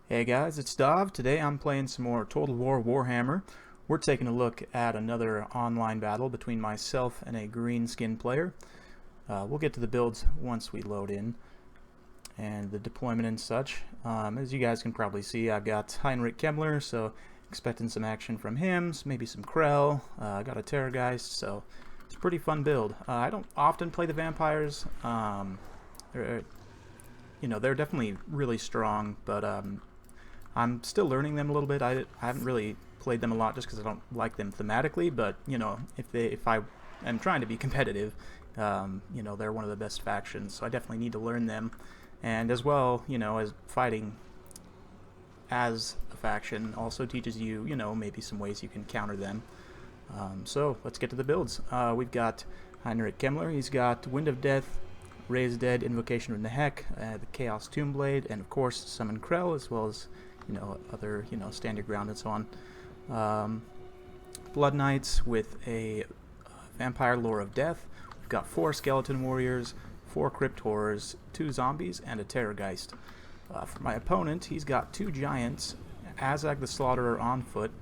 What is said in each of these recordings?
Hey guys, it's Dov. Today I'm playing some more Total War Warhammer. We're taking a look at another online battle between myself and a Greenskin player. We'll get to the builds once we load in and the deployment and such. As you guys can probably see, I've got Heinrich Kemmler, so expecting some action from him, maybe some Krell. I got a Terrorgeist, so it's a pretty fun build. I don't often play the vampires. They're definitely really strong, but I'm still learning them a little bit. I haven't really played them a lot just because I don't like them thematically, but if I am trying to be competitive, they're one of the best factions, so I definitely need to learn them. And as well, as fighting as a faction also teaches you, maybe some ways you can counter them. So let's get to the builds. We've got Heinrich Kemmler. He's got Wind of Death, Raise Dead, Invocation of Nehek, the Chaos Tomb Blade, and of course Summon Krell, as well as other stand your ground and so on. Blood Knights with a Vampire Lore of Death. We've got 4 Skeleton Warriors, 4 Crypt Horrors, 2 Zombies, and a Terrorgeist. For my opponent, he's got 2 Giants, Azhag the Slaughterer on foot.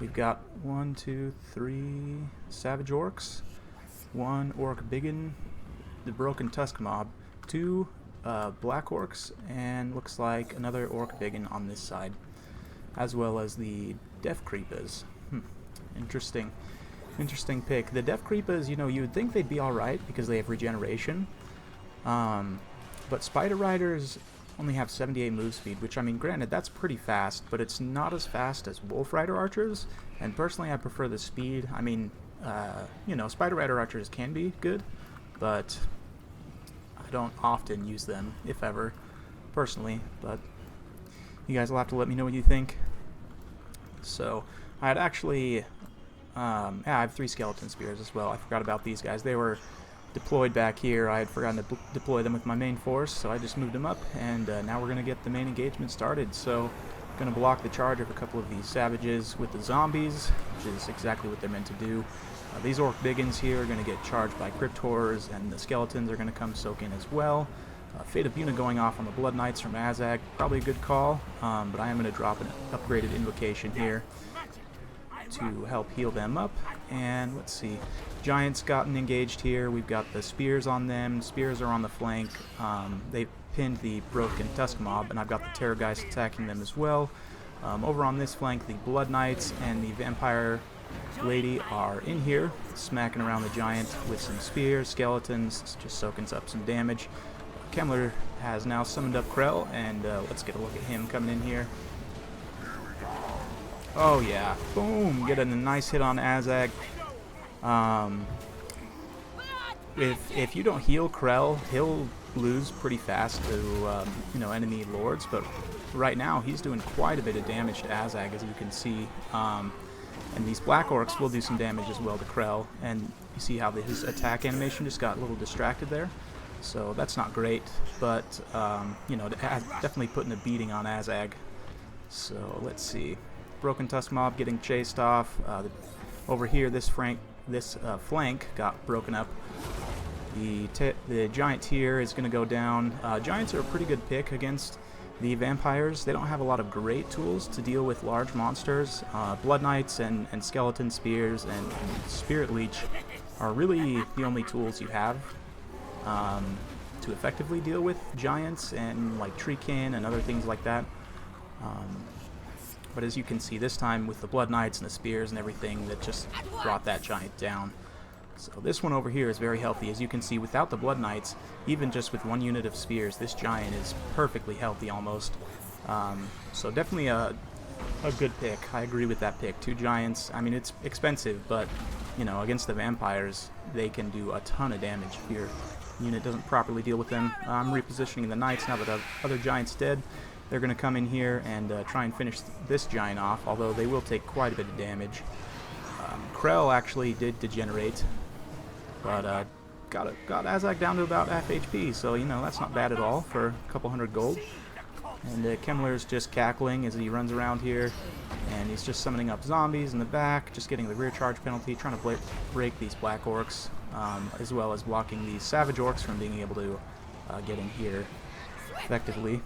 We've got 1, 2, 3 Savage Orcs, 1 Orc Biggin, the Broken Tusk Mob, 2 Black Orcs, and looks like another Orc Biggin on this side, as well as the Death Creepers. Interesting pick. The Death Creepers, you would think they'd be alright because they have regeneration, but Spider Riders only have 78 move speed, which, I mean, granted, that's pretty fast, but it's not as fast as Wolf Rider Archers, and personally I prefer the speed. I mean, Spider Rider Archers can be good, but I don't often use them, if ever, personally. But you guys will have to let me know what you think. So I had actually I have 3 Skeleton Spears as well. I forgot about these guys. They were deployed back here. I had forgotten to deploy them with my main force, so I just moved them up, and now we're going to get the main engagement started. So I'm going to block the charge of a couple of these savages with the zombies, which is exactly what they're meant to do. These Orc Biggins here are going to get charged by Crypt Horrors, and the Skeletons are going to come soak in as well. Fate of Buna going off on the Blood Knights from Azhag, probably a good call, but I am going to drop an upgraded Invocation here to help heal them up. And let's see, Giants gotten engaged here. We've got the Spears on them. Spears are on the flank. They pinned the Broken Tusk Mob, and I've got the Terrorgeist attacking them as well. Over on this flank, the Blood Knights and the Vampire Lady are in here, smacking around the Giant with some spears, skeletons, just soaking up some damage. Kemmler has now summoned up Krell, and let's get a look at him coming in here. Oh yeah, boom, getting a nice hit on Azhag. If you don't heal Krell, he'll lose pretty fast to enemy lords, but right now he's doing quite a bit of damage to Azhag, as you can see. And these Black Orcs will do some damage as well to Krell, and you see how his attack animation just got a little distracted there. So that's not great, but definitely putting a beating on Azhag. So let's see, Broken Tusk Mob getting chased off. Over here, this flank got broken up. The Giant here is going to go down. Giants are a pretty good pick against the Vampires. They don't have a lot of great tools to deal with large monsters. Blood Knights and Skeleton Spears and Spirit Leech are really the only tools you have to effectively deal with Giants and like Treekin and other things like that. But as you can see, this time with the Blood Knights and the Spears and everything, that just brought that Giant down. So this one over here is very healthy. As you can see, without the Blood Knights, even just with 1 unit of Spears, this Giant is perfectly healthy almost. So definitely a good pick. I agree with that pick. 2 Giants, I mean, it's expensive, but against the Vampires, they can do a ton of damage if your unit doesn't properly deal with them. I'm repositioning the Knights now that the other Giant's dead. They're going to come in here and try and finish this Giant off, although they will take quite a bit of damage. Krell actually did degenerate, but got Azhag down to about half HP, so that's not bad at all for a couple hundred gold. And Kemmler's just cackling as he runs around here, and he's just summoning up zombies in the back, just getting the rear charge penalty, trying to break these Black Orcs, as well as blocking these Savage Orcs from being able to get in here effectively.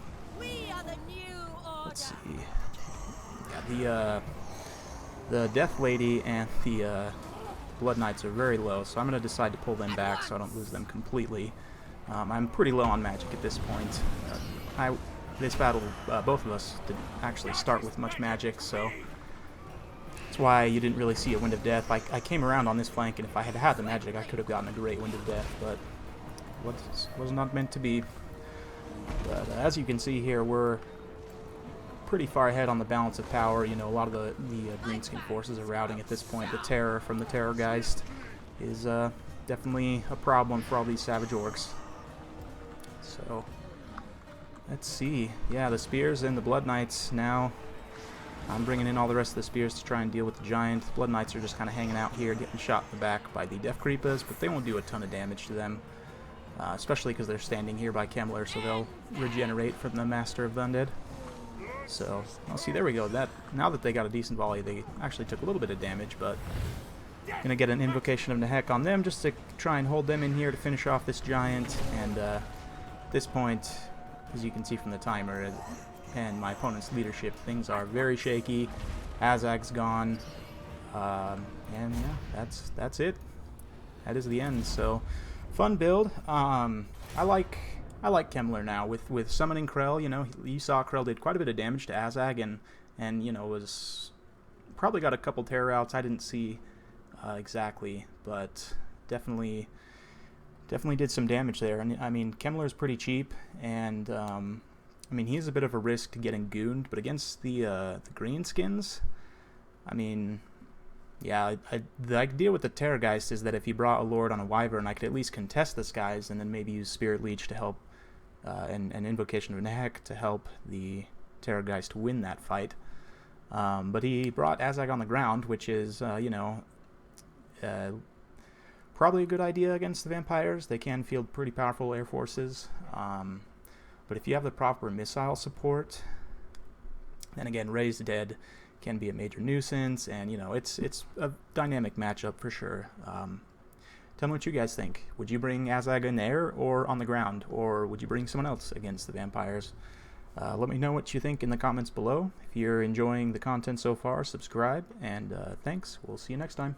let's see. Yeah, the Death Lady and the Blood Knights are very low, so I'm going to decide to pull them back so I don't lose them completely. I'm pretty low on magic at this point. This battle, both of us didn't actually start with much magic, so that's why you didn't really see a Wind of Death. I came around on this flank, and if I had had the magic, I could have gotten a great Wind of Death, but was not meant to be. But as you can see here, we're pretty far ahead on the balance of power. You know, a lot of the Greenskin forces are routing at this point. The terror from the Terrorgeist is definitely a problem for all these Savage Orcs. So, let's see. Yeah, the Spears and the Blood Knights now. I'm bringing in all the rest of the Spears to try and deal with the Giant. The Blood Knights are just kind of hanging out here, getting shot in the back by the Death Creepers, but they won't do a ton of damage to them. Especially because they're standing here by Kemmler, so they'll regenerate from the Master of the Undead. So, well, see, there we go. Now that they got a decent volley, they actually took a little bit of damage, but gonna get an Invocation of Nehek on them just to try and hold them in here to finish off this Giant. And at this point, as you can see from the timer and my opponent's leadership, things are very shaky. Azhag's gone, and yeah, that's it. That is the end. So. Fun build. I like Kemmler now with summoning Krell. You know, you saw Krell did quite a bit of damage to Azhag, and you know, was probably got a couple terror outs. I didn't see exactly, but definitely did some damage there. And I mean, Kemmler's pretty cheap, and I mean, he's a bit of a risk to getting gooned, but against the Greenskins, I mean. Yeah, the idea with the Terrorgeist is that if he brought a Lord on a Wyvern, I could at least contest this guys and then maybe use Spirit Leech to help, and Invocation of Nehek to help the Terrorgeist win that fight. But he brought Azhag on the ground, which is, you know, probably a good idea against the vampires. They can field pretty powerful air forces. But if you have the proper missile support, then again, Raised Dead can be a major nuisance, and you know, it's a dynamic matchup for sure. Tell me what you guys think. Would you bring Azhag in air or on the ground, or would you bring someone else against the vampires? Let me know what you think in the comments below. If you're enjoying the content so far, subscribe, and thanks. We'll see you next time.